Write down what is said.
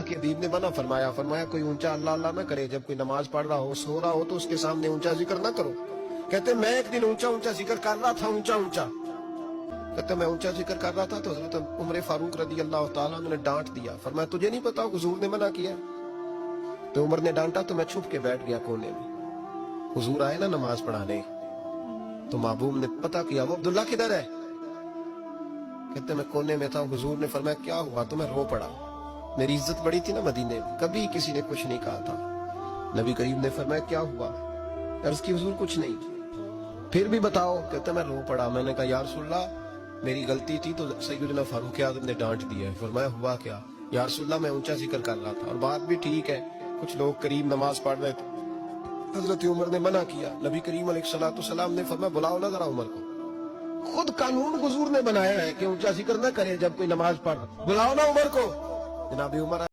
کے حبیب نے منع فرمایا، فرمایا کوئی اونچا اللہ اللہ نہ کرے، جب کوئی نماز پڑھ رہا ہو، سو رہا ہو تو اس کے سامنے اونچا ذکر نہ کرو۔ کہتے میں ایک دن اونچا ذکر کر رہا تھا، اونچا کہتے میں اونچا ذکر کر رہا تھا تو حضرت عمر فاروق رضی اللہ تعالیٰ نے ڈانٹ دیا، فرمایا تجھے نہیں پتا حضور نے منع کیا؟ تو عمر نے ڈانٹا تو میں چھپ کے بیٹھ گیا کونے میں۔ حضور آئے نا نماز پڑھانے تو محبوب نے پتا کیا وہ عبداللہ کدھر ہے؟ کہتے میں کونے میں تھا۔ حضور نے فرمایا کیا ہوا؟ تو میں رو پڑا، میری عزت بڑی تھی نا مدینے میں، کبھی کسی نے کچھ نہیں کہا تھا۔ نبی کریم نے فرمایا کیا ہوا؟ عرض کی حضور کچھ نہیں۔ پھر بھی بتاؤ؟ کہتے میں رو پڑا، میں نے کہا یا رسول اللہ میری غلطی تھی تو سیدنا فاروق اعظم نے ڈانٹ دیا ہے۔ فرمایا ہوا کیا؟ یا رسول اللہ میں اونچا ذکر کر رہا تھا، اور بات بھی ٹھیک ہے، کچھ لوگ قریب نماز پڑھ رہے تھے، حضرت عمر نے منع کیا۔ نبی کریم علیہ السلام نے فرمایا بلاؤ نا ذرا عمر کو، خود قانون حضور نے بنایا ہے کہ اونچا ذکر نہ کرے جب کوئی نماز پڑھ، بلاؤ نا عمر کو۔ جناب عمر